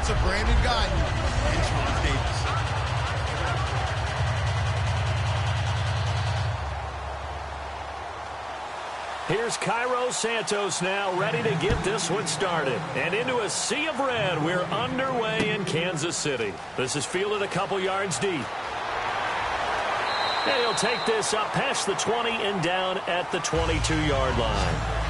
presence of Brandon Guyton and Charles Davis. Here's Cairo Santos now ready to get this one started. And into a sea of red, we're underway in Kansas City. This is fielded a couple yards deep. And he'll take this up past the 20 and down at the 22-yard line.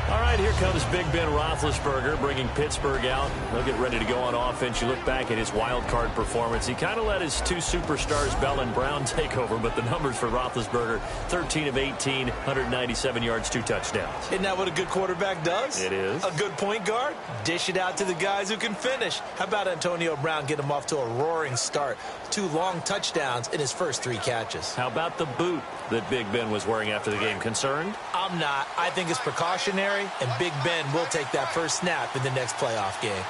All right, here comes Big Ben Roethlisberger bringing Pittsburgh out. They'll get ready to go on offense. You look back at his wild card performance. He kind of let his two superstars, Bell and Brown, take over, but the numbers for Roethlisberger, 13 of 18, 197 yards, 2 touchdowns. Isn't that what a good quarterback does? It is. A good point guard, dish it out to the guys who can finish. How about Antonio Brown get him off to a roaring start? 2 long touchdowns in his first 3 catches. How about the boot that Big Ben was wearing after the game? Concerned? I'm not. I think it's precautionary, and Big Ben will take that first snap in the next playoff game.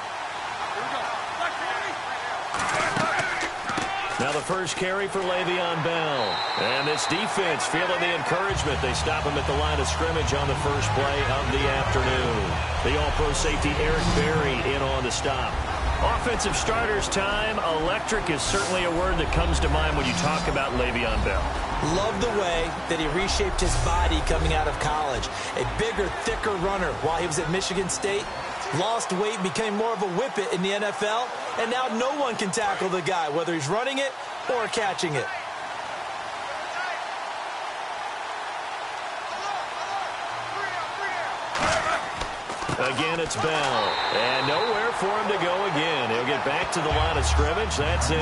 Now the first carry for Le'Veon Bell. And this defense feeling the encouragement. They stop him at the line of scrimmage on the first play of the afternoon. The all-pro safety Eric Berry in on the stop. Offensive starters time. Electric is certainly a word that comes to mind when you talk about Le'Veon Bell. Love the way that he reshaped his body coming out of college. A bigger, thicker runner while he was at Michigan State. Lost weight, became more of a whippet in the NFL. And now no one can tackle the guy, whether he's running it or catching it. Again, it's Bell. And nowhere for him to go again. He'll get back to the line of scrimmage. That's it.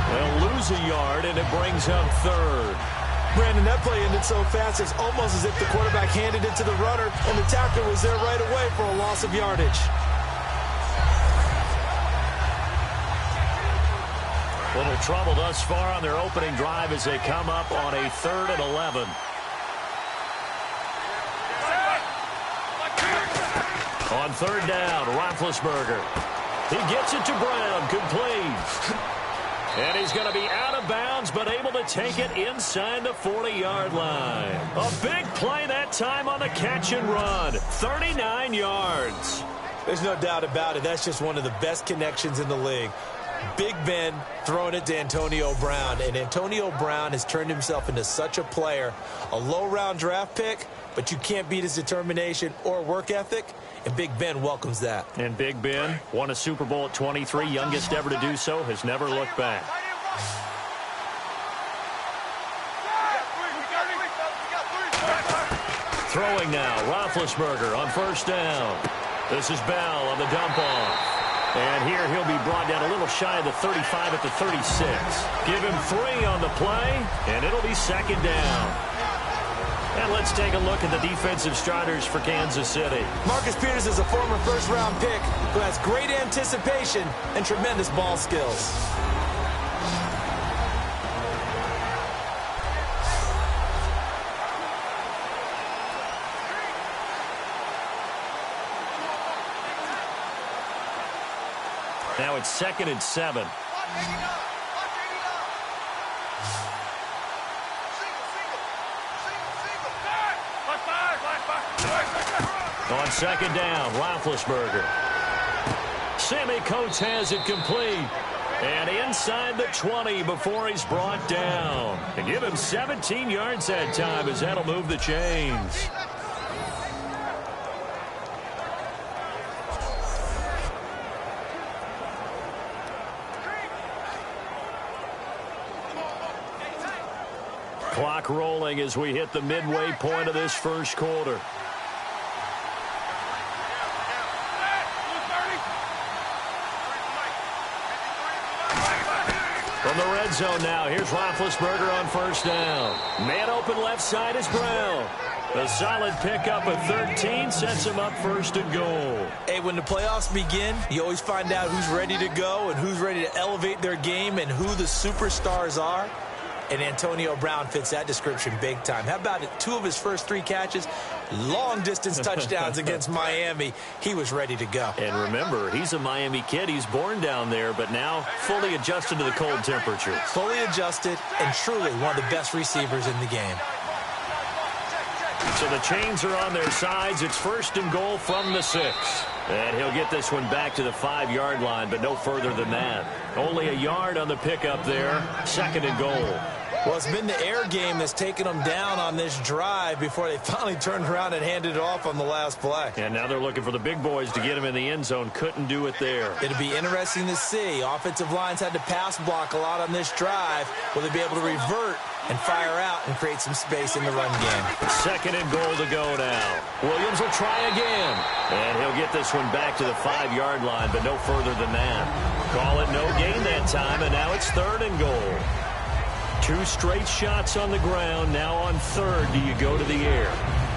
They'll lose a yard, and it brings up third. Brandon, that play ended so fast, it's almost as if the quarterback handed it to the runner, and the tackler was there right away for a loss of yardage. Little trouble thus far on their opening drive as they come up on a 3rd and 11. On 3rd down, Roethlisberger. He gets it to Brown, complete. And he's going to be out of bounds, but able to take it inside the 40-yard line. A big play that time on the catch and run. 39 yards. There's no doubt about it. That's just one of the best connections in the league. Big Ben throwing it to Antonio Brown. And Antonio Brown has turned himself into such a player. A low-round draft pick, but you can't beat his determination or work ethic. And Big Ben welcomes that. And Big Ben won a Super Bowl at 23, youngest ever to do so, has never looked back. Throwing now, Roethlisberger on 1st down. This is Bell on the dump-off. And here he'll be brought down a little shy of the 35 at the 36. Give him 3 on the play, and it'll be 2nd down. And let's take a look at the defensive starters for Kansas City. Marcus Peters is a former first-round pick who has great anticipation and tremendous ball skills. Now it's 2nd and 7. On 2nd down, Roethlisberger. Sammy Coates has it complete. And inside the 20 before he's brought down. And give him 17 yards that time as that'll move the chains. Clock rolling as we hit the midway point of this first quarter. From the red zone now, here's Roethlisberger on 1st down. Man open left side is Brown. A solid pickup of 13 sets him up 1st and goal. Hey, when the playoffs begin, you always find out who's ready to go and who's ready to elevate their game and who the superstars are. And Antonio Brown fits that description big time. How about it? 2 of his first 3 catches, long-distance touchdowns against Miami. He was ready to go. And remember, he's a Miami kid. He's born down there, but now fully adjusted to the cold temperatures. Fully adjusted and truly one of the best receivers in the game. So the chains are on their sides. It's 1st and goal from the 6. And he'll get this one back to the 5-yard line, but no further than that. Only a yard on the pickup there. 2nd and goal. Well, it's been the air game that's taken them down on this drive before they finally turned around and handed it off on the last play. And now they're looking for the big boys to get him in the end zone. Couldn't do it there. It'll be interesting to see. Offensive lines had to pass block a lot on this drive. Will they be able to revert and fire out and create some space in the run game? 2nd and goal to go now. Williams will try again. And he'll get this one back to the 5-yard line, but no further than that. Call it no gain that time, and now it's 3rd and goal. 2 straight shots on the ground. Now on 3rd, do you go to the air?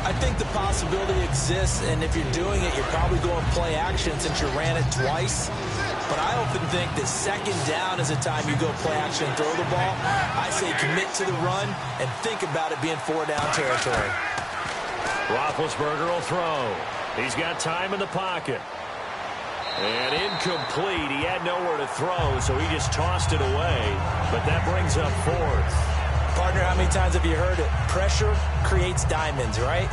I think the possibility exists, and if you're doing it, you're probably going play action since you ran it twice. But I often think that 2nd down is a time you go play action and throw the ball. I say commit to the run and think about it being 4-down territory. Roethlisberger will throw. He's got time in the pocket. And incomplete. He had nowhere to throw, so he just tossed it away. But that brings up 4th. Partner, how many times have you heard it? Pressure creates diamonds, right?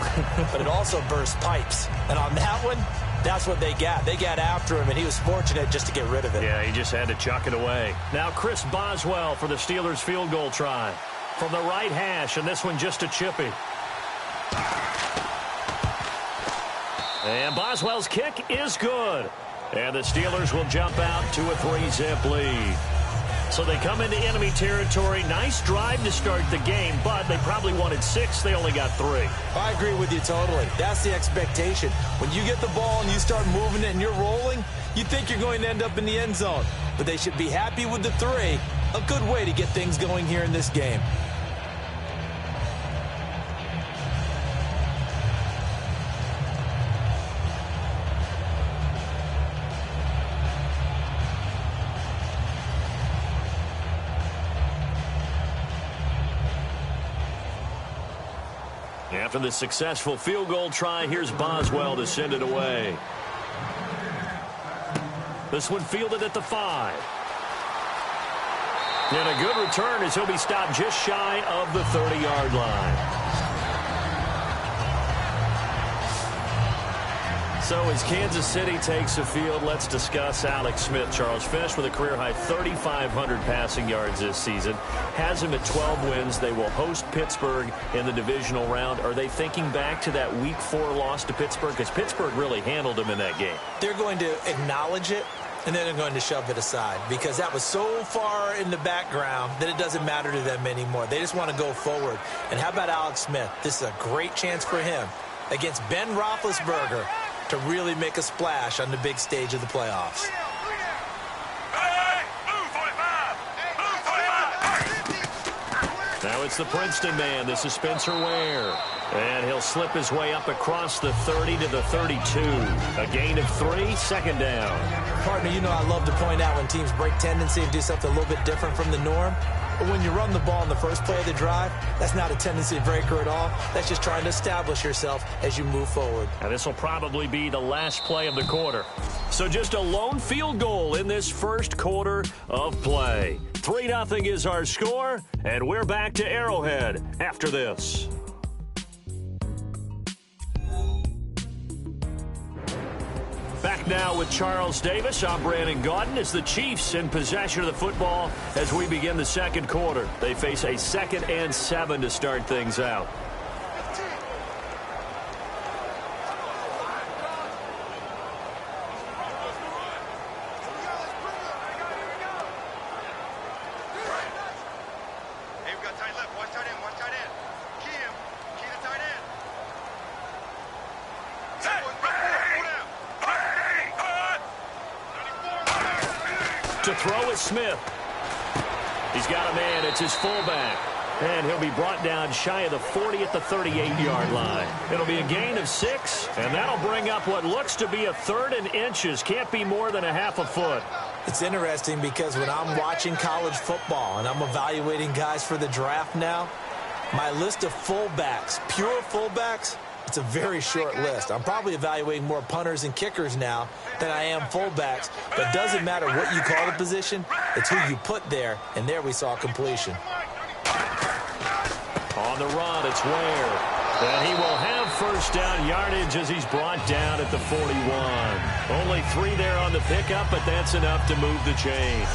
But it also bursts pipes. And on that one, that's what they got. They got after him, and he was fortunate just to get rid of it. Yeah, he just had to chuck it away. Now Chris Boswell for the Steelers field goal try. From the right hash, and this one just a chippy. And Boswell's kick is good. And the Steelers will jump out to a 3-zip lead. So they come into enemy territory. Nice drive to start the game, but they probably wanted 6. They only got 3. I agree with you totally. That's the expectation. When you get the ball and you start moving it and you're rolling, you think you're going to end up in the end zone. But they should be happy with the 3. A good way to get things going here in this game. After the successful field goal try, here's Boswell to send it away. This one fielded at the 5. And a good return as he'll be stopped just shy of the 30-yard line. So as Kansas City takes the field, let's discuss Alex Smith. Charles finished with a career-high 3,500 passing yards this season. Has him at 12 wins. They will host Pittsburgh in the divisional round. Are they thinking back to that Week 4 loss to Pittsburgh? Because Pittsburgh really handled them in that game. They're going to acknowledge it, and then they're going to shove it aside because that was so far in the background that it doesn't matter to them anymore. They just want to go forward. And how about Alex Smith? This is a great chance for him against Ben Roethlisberger to really make a splash on the big stage of the playoffs. Now it's the Princeton man. This is Spencer Ware. And he'll slip his way up across the 30 to the 32. A gain of 3, 2nd down. Partner, you know I love to point out when teams break tendency and do something a little bit different from the norm. But when you run the ball in the first play of the drive, that's not a tendency breaker at all. That's just trying to establish yourself as you move forward. And this will probably be the last play of the quarter. So just a lone field goal in this first quarter of play. 3-0 is our score, and we're back to Arrowhead after this. Back now with Charles Davis. I'm Brandon Gaudin. As the Chiefs in possession of the football as we begin the second quarter. They face a 2nd and 7 to start things out. To throw is Smith. He's got a man. It's his fullback. And he'll be brought down shy of the 40 at the 38-yard line. It'll be a gain of 6, and that'll bring up what looks to be a 3rd and inches. Can't be more than a half a foot. It's interesting because when I'm watching college football and I'm evaluating guys for the draft now, my list of fullbacks, pure fullbacks, it's a very short list. I'm probably evaluating more punters and kickers now than I am fullbacks. But it doesn't matter what you call the position. It's who you put there. And there we saw completion. On the run, it's Ware. And he will have first down yardage as he's brought down at the 41. Only 3 there on the pickup, but that's enough to move the chains.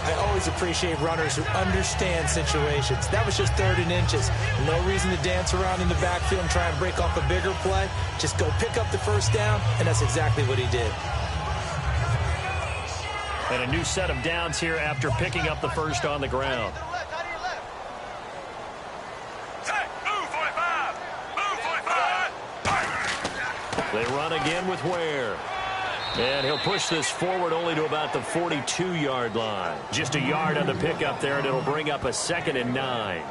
I always appreciate runners who understand situations. That was just 3rd and inches. No reason to dance around in the backfield and try and break off a bigger play. Just go pick up the first down, and that's exactly what he did. And a new set of downs here after picking up the first on the ground. They run again with Ware. And he'll push this forward only to about the 42-yard line. Just a yard on the pickup there, and it'll bring up a 2nd and 9.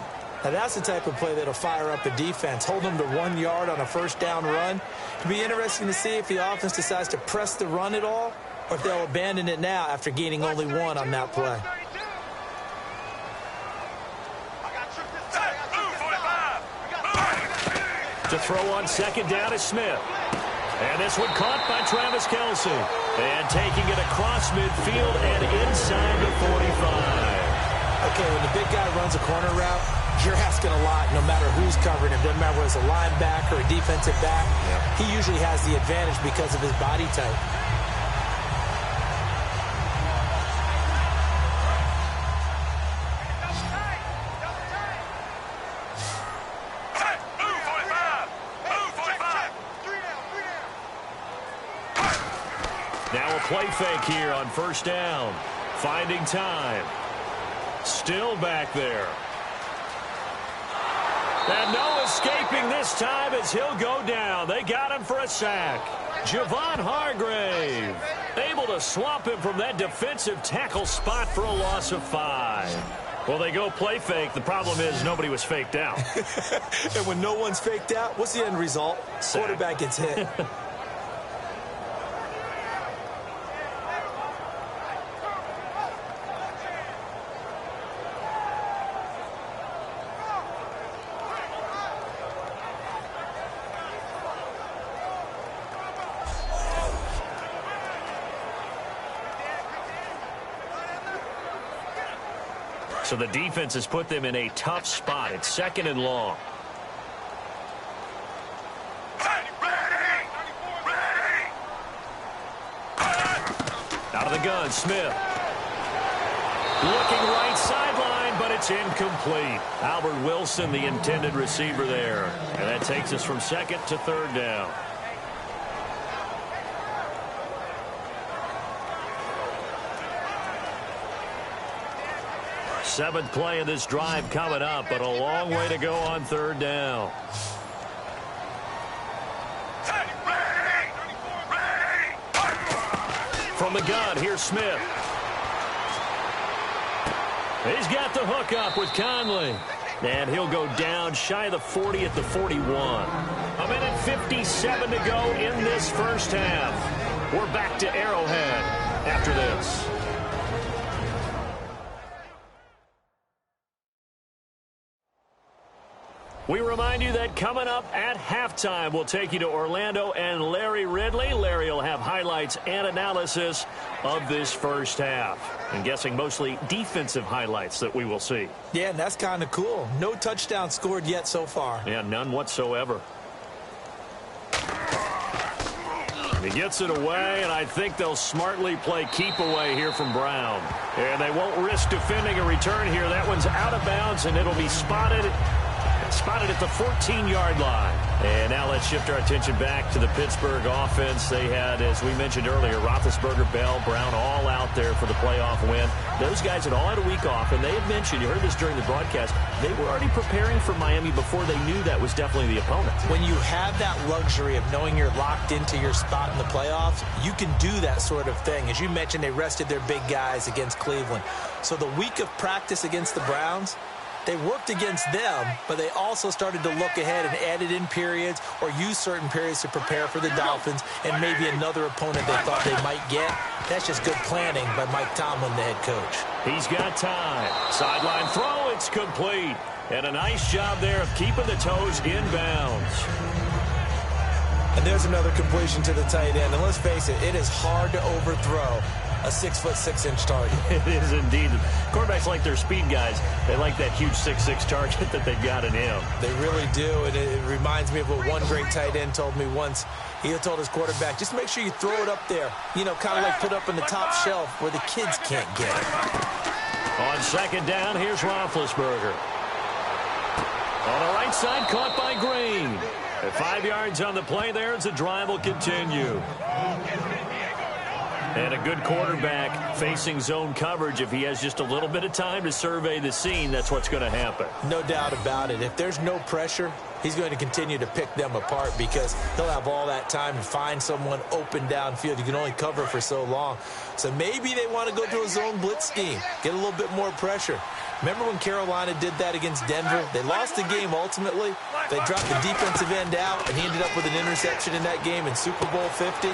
Now that's the type of play that'll fire up the defense. Hold them to 1 yard on a first down run. It'll be interesting to see if the offense decides to press the run at all, or if they'll abandon it now after gaining only 1 on that play. To throw on 2nd down is Smith. And this one caught by Travis Kelce. And taking it across midfield and inside the 45. Okay, when the big guy runs a corner route, you're asking a lot no matter who's covering him. Doesn't matter whether it's a linebacker or a defensive back. He usually has the advantage because of his body type. Now a play fake here on first down. Finding time. Still back there. And no escaping this time as he'll go down. They got him for a sack. Javon Hargrave able to swamp him from that defensive tackle spot for a loss of 5. Well, they go play fake. The problem is nobody was faked out. And when no one's faked out, what's the end result? Sack. Quarterback gets hit. So the defense has put them in a tough spot. It's 2nd and long. Out of the gun, Smith. Looking right sideline, but it's incomplete. Albert Wilson, the intended receiver there. And that takes us from 2nd to 3rd down. Seventh play of this drive coming up, but a long way to go on 3rd down. From the gun, here's Smith. He's got the hook up with Conley. And he'll go down shy of the 40 at the 41. A minute 57 to go in this first half. We're back to Arrowhead after this. We remind you that coming up at halftime, we'll take you to Orlando and Larry Ridley. Larry will have highlights and analysis of this first half. I'm guessing mostly defensive highlights that we will see. Yeah, and that's kind of cool. No touchdown scored yet so far. Yeah, none whatsoever. He gets it away, and I think they'll smartly play keep away here from Brown. And they won't risk defending a return here. That one's out of bounds, and it'll be spotted at the 14-yard line. And now let's shift our attention back to the Pittsburgh offense. They had, as we mentioned earlier, Roethlisberger, Bell, Brown all out there for the playoff win. Those guys had all had a week off, and they had mentioned, you heard this during the broadcast, they were already preparing for Miami before they knew that was definitely the opponent. When you have that luxury of knowing you're locked into your spot in the playoffs, you can do that sort of thing. As you mentioned, they rested their big guys against Cleveland. So the week of practice against the Browns, they worked against them, but they also started to look ahead and added in periods or used certain periods to prepare for the Dolphins and maybe another opponent they thought they might get. That's just good planning by Mike Tomlin, the head coach. He's got time. Sideline throw, it's complete. And a nice job there of keeping the toes in bounds. And there's another completion to the tight end. And let's face it, it is hard to overthrow a 6'6" target. It is indeed. Quarterbacks like their speed guys. They like that huge 6'6" target that they've got in him. They really do, and it reminds me of what one great tight end told me once. He told his quarterback, just make sure you throw it up there, you know, kind of like put up in the top shelf where the kids can't get it. On second down, here's Roethlisberger. On the right side, caught by Green. At 5 yards on the play there as the drive will continue. And a good quarterback facing zone coverage. If he has just a little bit of time to survey the scene, that's what's going to happen. No doubt about it. If there's no pressure, he's going to continue to pick them apart because he'll have all that time to find someone open downfield. You can only cover for so long. So maybe they want to go to a zone blitz scheme, get a little bit more pressure. Remember when Carolina did that against Denver? They lost the game ultimately. They dropped the defensive end out, and he ended up with an interception in that game in Super Bowl 50.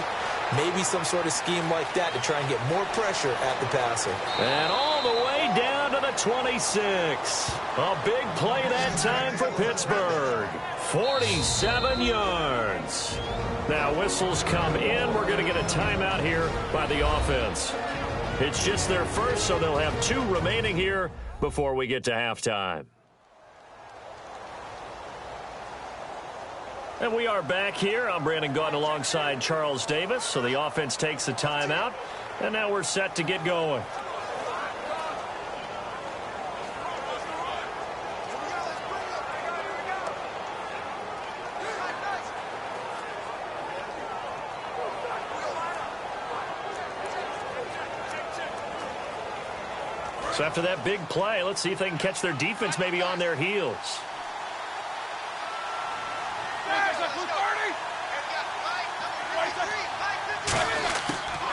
Maybe some sort of scheme like that to try and get more pressure at the passer. And all the way down to the 26. A big play that time for Pittsburgh. 47 yards. Now whistles come in. We're going to get a timeout here by the offense. It's just their first, so they'll have 2 remaining here before we get to halftime. And we are back here. I'm Brandon Gaudin alongside Charles Davis. So the offense takes the timeout, and now we're set to get going. So after that big play, let's see if they can catch their defense maybe on their heels.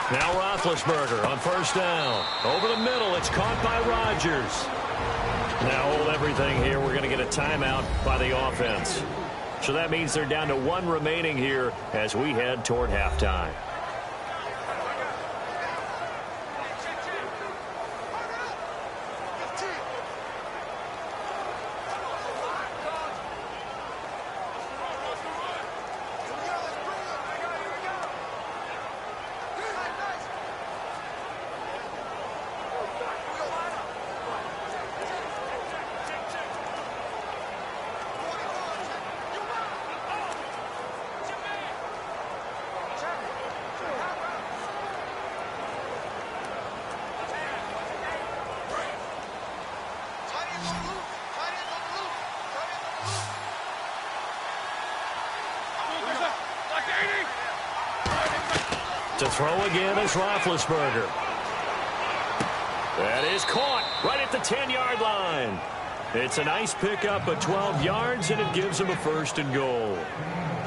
Now Roethlisberger on first down. Over the middle, it's caught by Rodgers. Now hold everything here. We're going to get a timeout by the offense. So that means they're down to 1 remaining here as we head toward halftime. To throw again is Roethlisberger. That is caught right at the 10-yard line. It's a nice pickup of 12 yards, and it gives them a 1st and goal.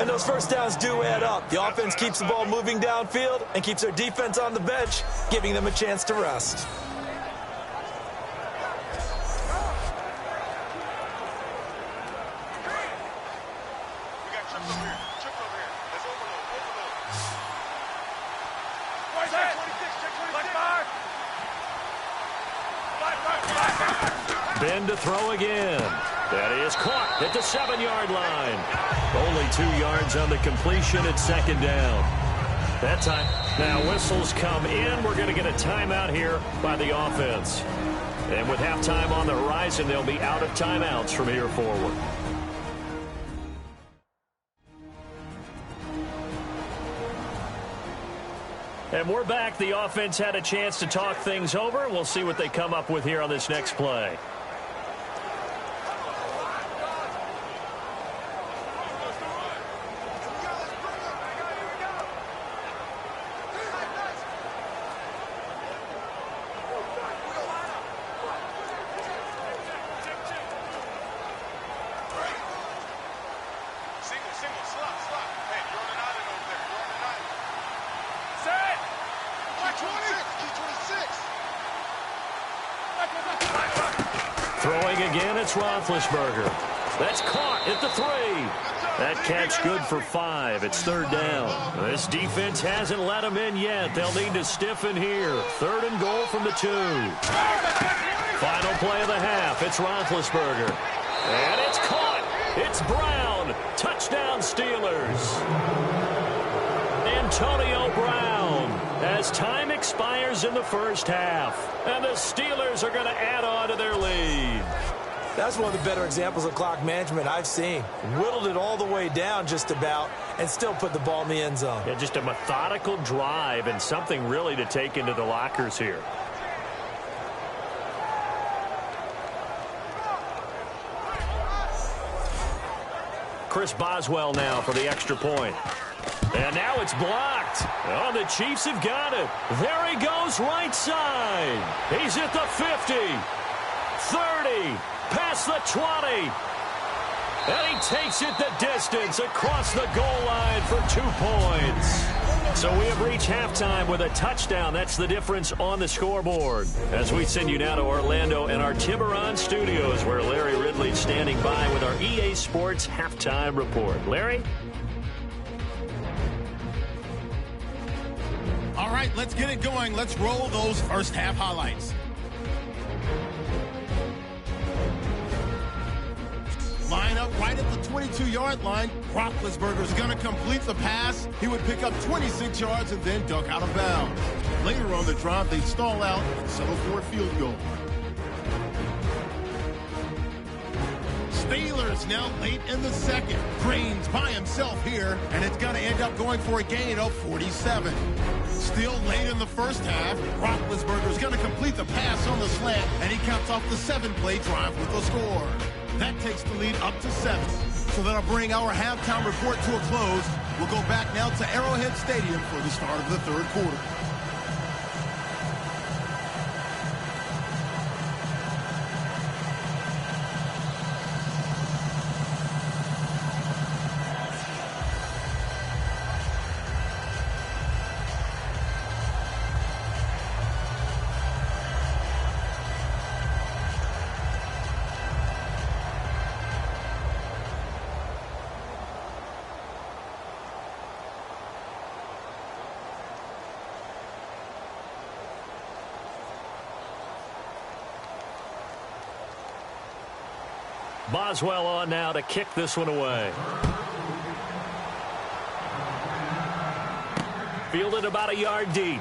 And those first downs do add up. The offense keeps the ball moving downfield and keeps their defense on the bench, giving them a chance to rest. Ben to throw again. That is caught at the 7-yard line. Only 2 yards on the completion at 2nd down. That time, now whistles come in. We're going to get a timeout here by the offense. And with halftime on the horizon, they'll be out of timeouts from here forward. And we're back. The offense had a chance to talk things over. We'll see what they come up with here on this next play. Throwing again, it's Roethlisberger. That's caught at the 3. That catch good for 5. It's 3rd down. This defense hasn't let them in yet. They'll need to stiffen here. 3rd and goal from the 2. Final play of the half. It's Roethlisberger. And it's caught. It's Brown. Touchdown Steelers. Antonio Brown. As time expires in the first half. And the Steelers are going to add on to their lead. That's one of the better examples of clock management I've seen. Whittled it all the way down just about and still put the ball in the end zone. Yeah, just a methodical drive and something really to take into the lockers here. Chris Boswell now for the extra point. And now it's blocked. Oh, the Chiefs have got it. There he goes right side. He's at the 50, 30, past the 20. And he takes it the distance across the goal line for 2 points. So we have reached halftime with a touchdown. That's the difference on the scoreboard. As we send you now to Orlando and our Tiburon studios, where Larry Ridley's standing by with our EA Sports halftime report. Larry? All right, let's get it going. Let's roll those first half highlights. Line up right at the 22-yard line. Roethlisberger's going to complete the pass. He would pick up 26 yards and then duck out of bounds. Later on the drive, they stall out and settle for a field goal. Steelers now late in the second. Crane's by himself here, and it's going to end up going for a gain of 47. Still late in the first half, Roethlisberger's going to complete the pass on the slant, and he caps off the 7-play drive with a score. That takes the lead up to 7. So that'll bring our halftime report to a close. We'll go back now to Arrowhead Stadium for the start of the third quarter. Boswell on now to kick this one away. Fielded about a yard deep.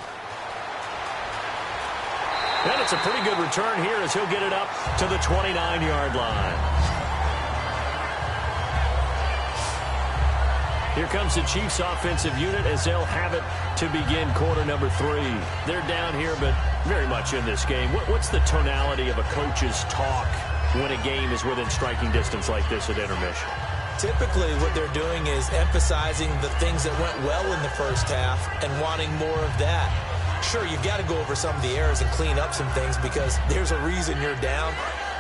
And it's a pretty good return here as he'll get it up to the 29-yard line. Here comes the Chiefs offensive unit as they'll have it to begin quarter number 3. They're down here, but very much in this game. What's the tonality of a coach's talk when a game is within striking distance like this at intermission? Typically, what they're doing is emphasizing the things that went well in the first half and wanting more of that. Sure, you've got to go over some of the errors and clean up some things because there's a reason you're down.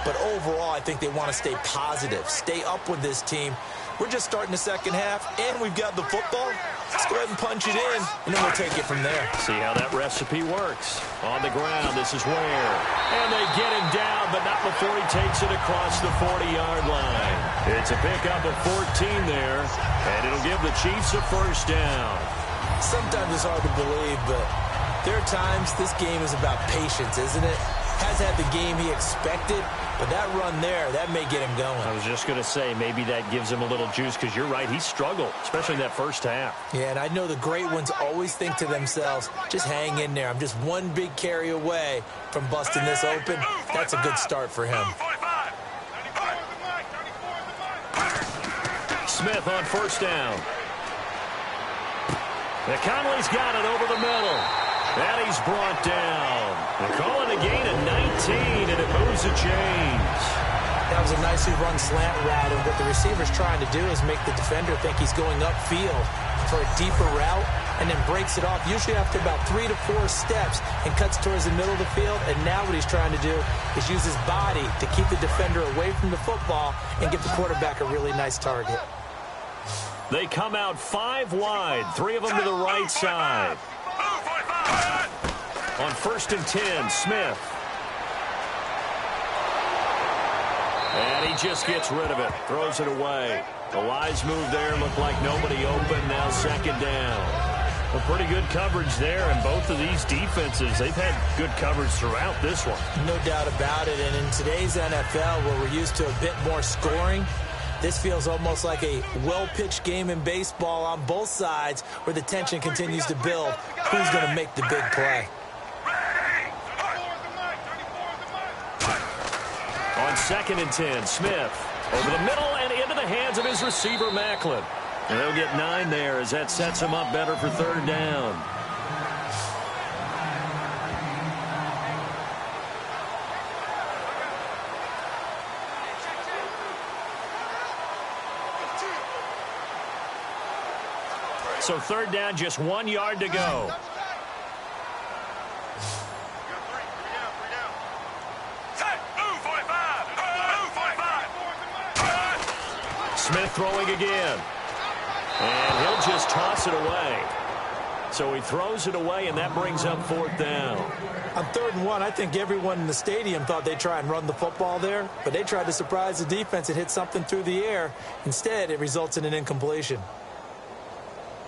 But overall, I think they want to stay positive, stay up with this team. We're just starting the second half, and we've got the football. Let's go ahead and punch it in, and then we'll take it from there. See how that recipe works. On the ground, this is where. And they get him down, but not before he takes it across the 40-yard line. It's a pickup of 14 there, and it'll give the Chiefs a first down. Sometimes it's hard to believe, but there are times this game is about patience, isn't it? Has had the game he expected, but that run there, that may get him going. I was just going to say, maybe that gives him a little juice because you're right, he struggled, especially in that first half. Yeah, and I know the great ones always think to themselves, just hang in there. I'm just one big carry away from busting this open. That's a good start for him. Smith on first down. And Conley's got it over the middle. And he's brought down. They're calling a gain of 19, and it moves the chains. That was a nicely run slant route, and what the receiver's trying to do is make the defender think he's going upfield for a deeper route, and then breaks it off, usually after about 3 to 4 steps, and cuts towards the middle of the field. And now what he's trying to do is use his body to keep the defender away from the football and give the quarterback a really nice target. They come out 5 wide, 3 of them to the right side. On 1st and 10, Smith. And he just gets rid of it, throws it away. The wise move there, looked like nobody open, now second down. A pretty good coverage there, and both of these defenses, they've had good coverage throughout this one. No doubt about it, and in today's NFL, where we're used to a bit more scoring, this feels almost like a well-pitched game in baseball on both sides where the tension continues to build. Who's going to make the big play? On 2nd and 10, Smith over the middle and into the hands of his receiver, Macklin. And they'll get 9 there as that sets him up better for 3rd down. So 3rd down, just 1 yard to go. Smith throwing again. And he'll just toss it away. So he throws it away, and that brings up 4th down. On 3rd and 1, I think everyone in the stadium thought they'd try and run the football there, but they tried to surprise the defense and hit something through the air. Instead, it results in an incompletion.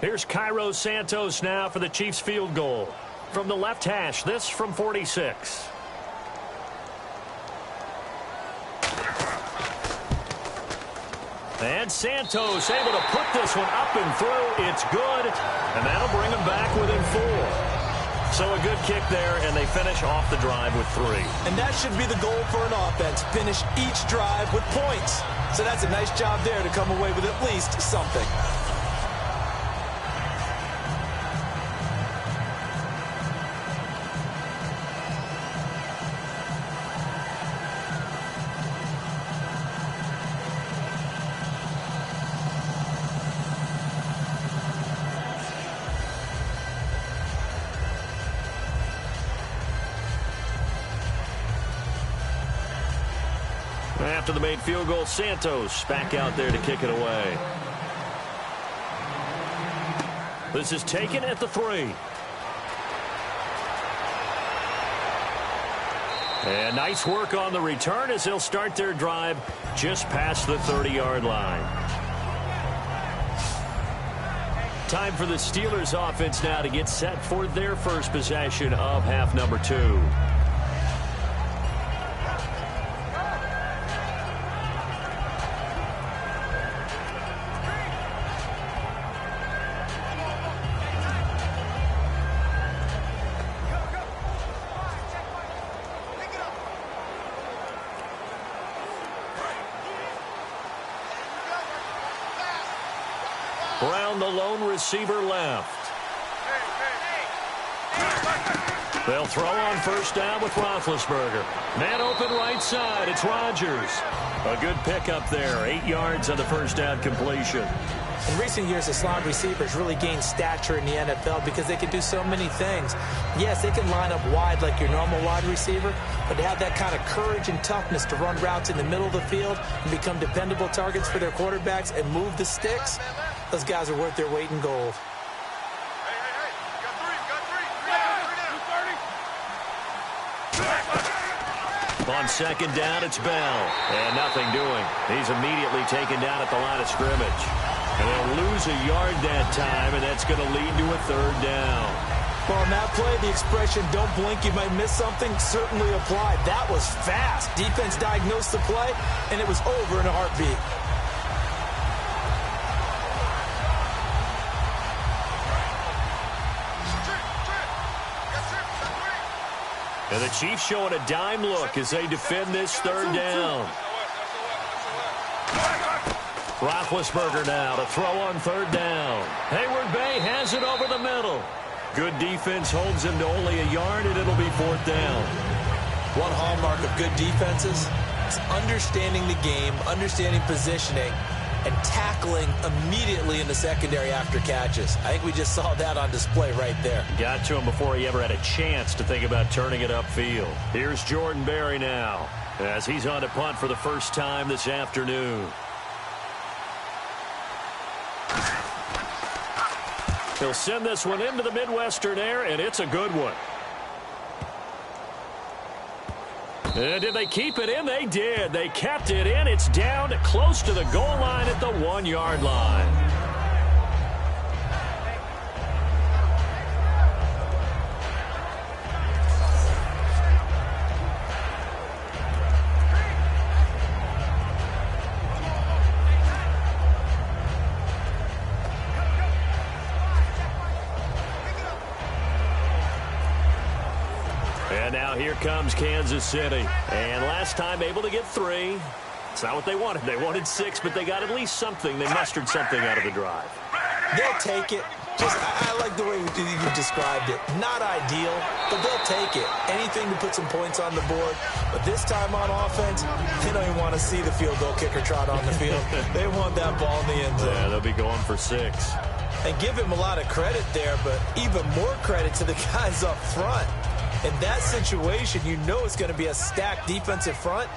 Here's Cairo Santos now for the Chiefs field goal. From the left hash, this from 46. And Santos able to put this one up and through. It's good, and that'll bring them back within 4. So a good kick there, and they finish off the drive with 3. And that should be the goal for an offense, finish each drive with points. So that's a nice job there to come away with at least something. After the made field goal, Santos back out there to kick it away. This is taken at the 3. And nice work on the return as they'll start their drive just past the 30-yard line. Time for the Steelers offense now to get set for their first possession of half number 2. Brown, the lone receiver, left. They'll throw on 1st down with Roethlisberger. Man open right side. It's Rodgers. A good pickup there. 8 yards on the 1st down completion. In recent years, the slot receivers really gained stature in the NFL because they can do so many things. Yes, they can line up wide like your normal wide receiver, but to have that kind of courage and toughness to run routes in the middle of the field and become dependable targets for their quarterbacks and move the sticks, those guys are worth their weight in gold. On 2nd down, it's Bell. And nothing doing. He's immediately taken down at the line of scrimmage. And they'll lose a yard that time, and that's going to lead to a 3rd down. Well, on that play, the expression, don't blink, you might miss something, certainly applied. That was fast. Defense diagnosed the play, and it was over in a heartbeat. And the Chiefs showing a dime look as they defend this 3rd down. Roethlisberger now to throw on 3rd down. Hayward Bay has it over the middle. Good defense holds him to only a yard, and it'll be 4th down. One hallmark of good defenses is understanding the game, understanding positioning, and tackling immediately in the secondary after catches. I think we just saw that on display right there. Got to him before he ever had a chance to think about turning it upfield. Here's Jordan Berry now as he's on to punt for the first time this afternoon. He'll send this one into the Midwestern air, and it's a good one. And did they keep it in? They did. They kept it in. It's down close to the goal line at the 1-yard line. And now here comes Kansas City. And last time able to get 3. It's not what they wanted. They wanted 6, but they got at least something. They mustered something out of the drive. They'll take it. I like the way you described it. Not ideal, but they'll take it. Anything to put some points on the board. But this time on offense, they don't even want to see the field goal kicker trot on the field. They want that ball in the end zone. Yeah, they'll be going for 6. And give him a lot of credit there, but even more credit to the guys up front. In that situation, you know it's going to be a stacked defensive front.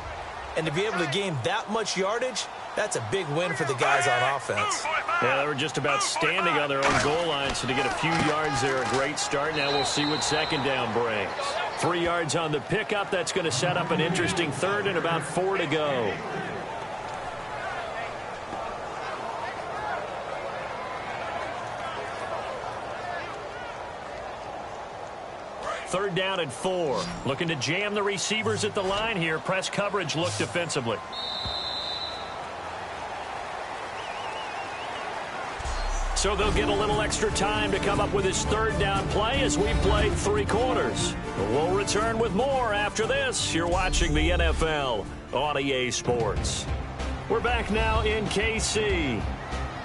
And to be able to gain that much yardage, that's a big win for the guys on offense. Yeah, they were just about standing on their own goal line, so to get a few yards there, a great start. Now we'll see what second down brings. 3 yards on the pickup. That's going to set up an interesting third and about 4 to go. Third down and 4. Looking to jam the receivers at the line here. Press coverage look defensively. So they'll get a little extra time to come up with his third down play as we've played 3 quarters. We'll return with more after this. You're watching the NFL on EA Sports. We're back now in KC.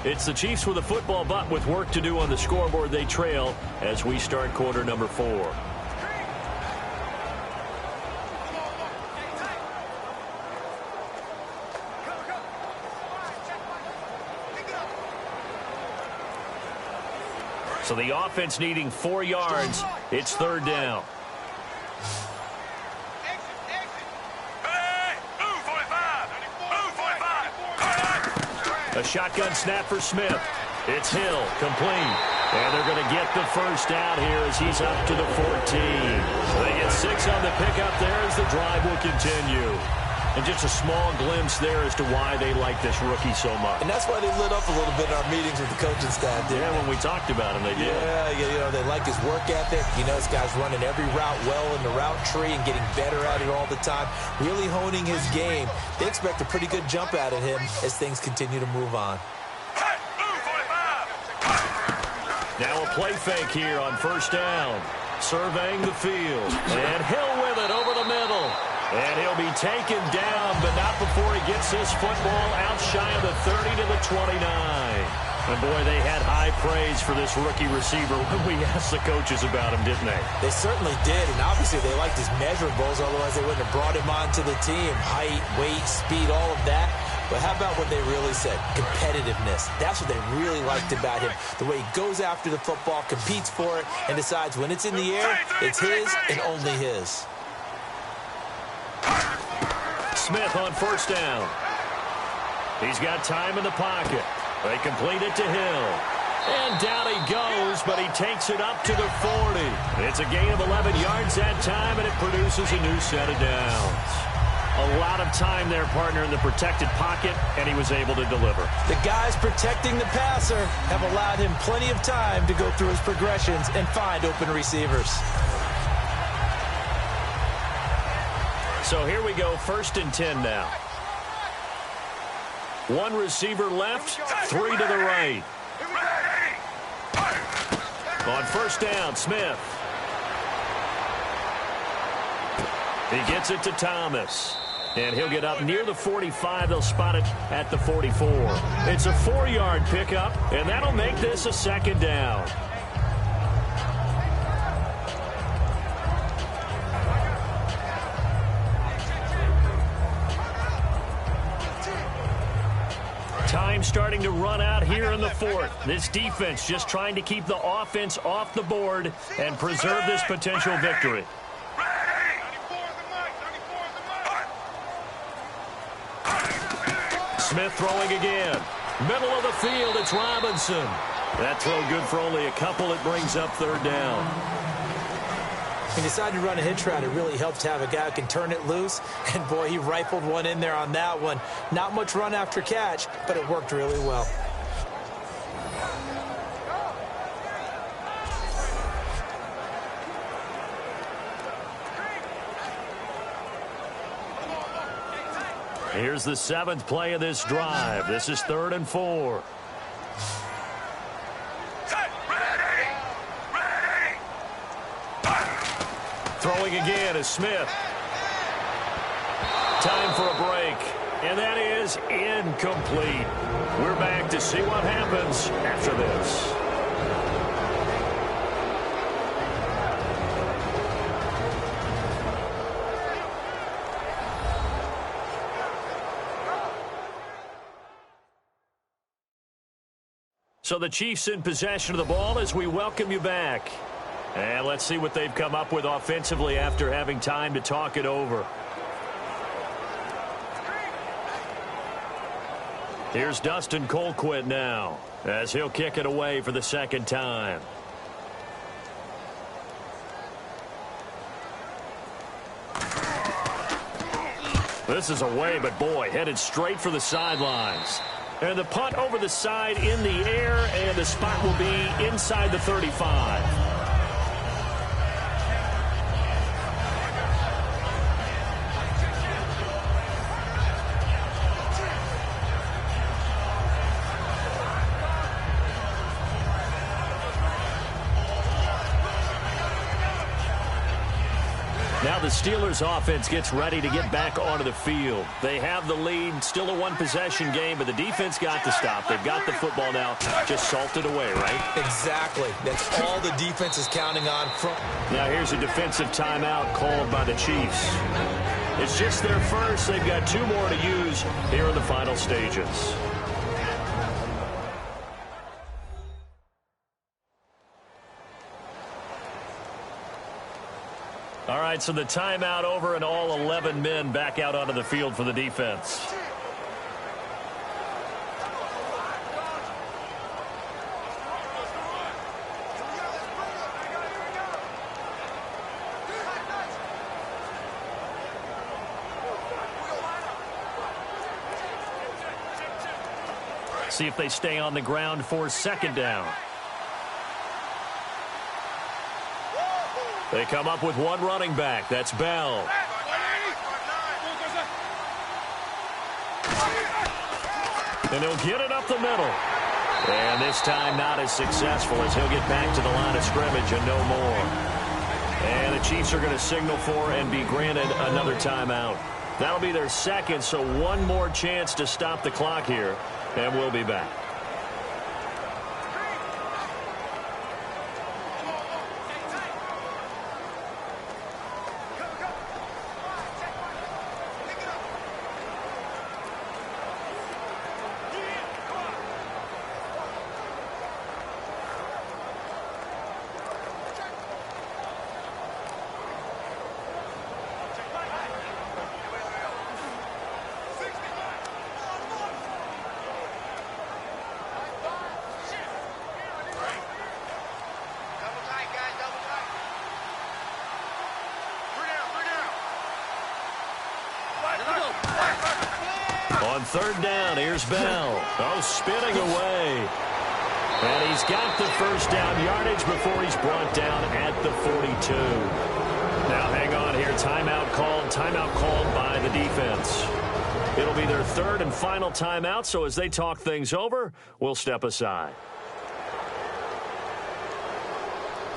It's the Chiefs with a football, but with work to do on the scoreboard. They trail as we start quarter number 4. So the offense needing 4 yards. It's third down. A shotgun snap for Smith. It's Hill, complete. And they're going to get the first down here as he's up to the 14. They get 6 on the pickup there as the drive will continue. And just a small glimpse there as to why they like this rookie so much. And that's why they lit up a little bit in our meetings with the coaching staff. Yeah, when we talked about him, they did. Yeah, you know, they like his work ethic. You know, this guy's running every route well in the route tree and getting better at it all the time, really honing his game. They expect a pretty good jump out of him as things continue to move on. Now a play fake here on first down. Surveying the field. And Hill with it over the middle. And he'll be taken down, but not before he gets his football out shy of the 30 to the 29. And, boy, they had high praise for this rookie receiver when we asked the coaches about him, didn't they? They certainly did, and obviously they liked his measurables, otherwise they wouldn't have brought him onto the team. Height, weight, speed, all of that. But how about what they really said? Competitiveness. That's what they really liked about him. The way he goes after the football, competes for it, and decides when it's in the air, it's his and only his. Smith on first down. He's got time in the pocket. They complete it to Hill. And down he goes, but he takes it up to the 40. It's a gain of 11 yards that time, and it produces a new set of downs. A lot of time there, partner, in the protected pocket, and he was able to deliver. The guys protecting the passer have allowed him plenty of time to go through his progressions and find open receivers. So here we go, 1st and 10 now. 1 receiver left, 3 to the right. On first down, Smith. He gets it to Thomas. And he'll get up near the 45. They'll spot it at the 44. It's a 4-yard pickup, and that'll make this a second down. Time starting to run out here in the 4th. This defense just trying to keep the offense off the board and preserve this potential victory. Smith throwing again. Middle of the field, it's Robinson. That throw good for only a couple. It brings up third down. He decided to run a hitch route. It really helps to have a guy who can turn it loose. And, boy, he rifled one in there on that one. Not much run after catch, but it worked really well. Here's the 7th play of this drive. This is 3rd and 4. Throwing again is Smith. Time for a break. And that is incomplete. We're back to see what happens after this. So the Chiefs in possession of the ball as we welcome you back. And let's see what they've come up with offensively after having time to talk it over. Here's Dustin Colquitt now as he'll kick it away for the second time. This is away, but boy, headed straight for the sidelines. And the punt over the side in the air, and the spot will be inside the 35. Now the Steelers offense gets ready to get back onto the field. They have the lead, still a one-possession game, but the defense got to stop. They've got the football now, just salted away, right? Exactly. That's all the defense is counting on. Now here's a defensive timeout called by the Chiefs. It's just their first. They've got 2 more to use here in the final stages. All right, so the timeout over and all 11 men back out onto the field for the defense. See if they stay on the ground for second down. They come up with one running back. That's Bell. And he'll get it up the middle. And this time not as successful as he'll get back to the line of scrimmage and no more. And the Chiefs are going to signal for and be granted another timeout. That'll be their second, so one more chance to stop the clock here. And we'll be back. On third down, here's Bell. Oh, spinning away. And he's got the first down yardage before he's brought down at the 42. Now hang on here. Timeout called by the defense. It'll be their third and final timeout, so as they talk things over, we'll step aside.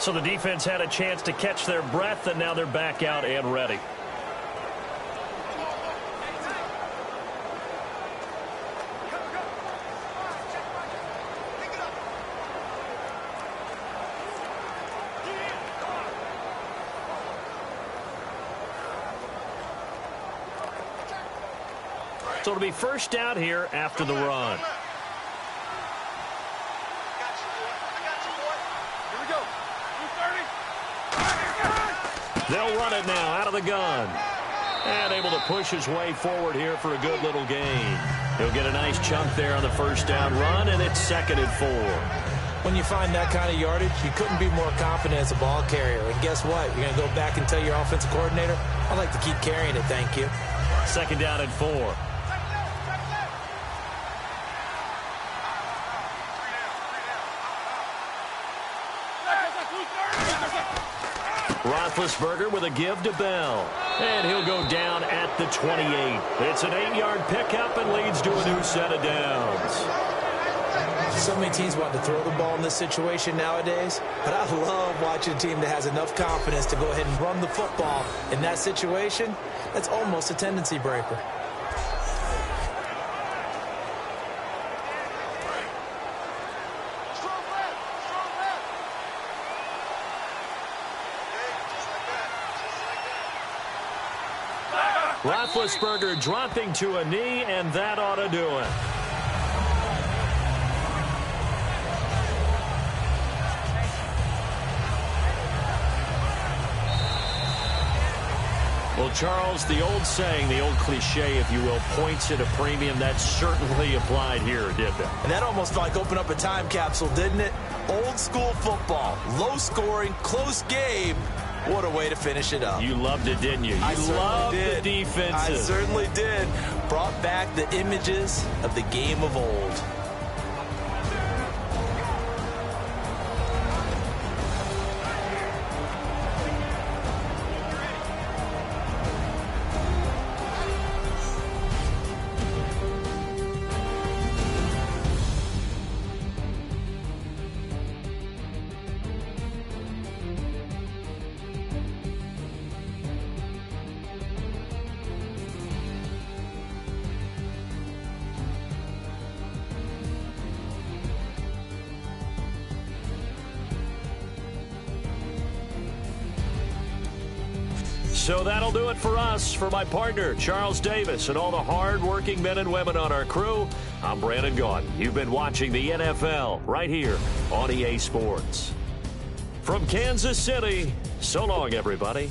So the defense had a chance to catch their breath, and now they're back out and ready. So it'll be first down here after the run. They'll run it now out of the gun. And able to push his way forward here for a good little gain. He'll get a nice chunk there on the first down run, and it's 2nd and 4. When you find that kind of yardage, you couldn't be more confident as a ball carrier. And guess what? You're going to go back and tell your offensive coordinator, I'd like to keep carrying it, thank you. 2nd down and 4. Roethlisberger with a give to Bell. And he'll go down at the 28. It's an 8-yard pickup and leads to a new set of downs. So many teams want to throw the ball in this situation nowadays, but I love watching a team that has enough confidence to go ahead and run the football in that situation. That's almost a tendency breaker. Roethlisberger dropping to a knee, and that ought to do it. Well, Charles, the old saying, the old cliche, if you will, points at a premium, that certainly applied here, didn't it? And that almost felt like opened up a time capsule, didn't it? Old school football, low scoring, close game. What a way to finish it up. You loved it, didn't you? You loved the defenses. I certainly did. Brought back the images of the game of old. So that'll do it for us. For my partner, Charles Davis, and all the hard-working men and women on our crew, I'm Brandon Gaudin. You've been watching the NFL right here on EA Sports. From Kansas City, so long, everybody.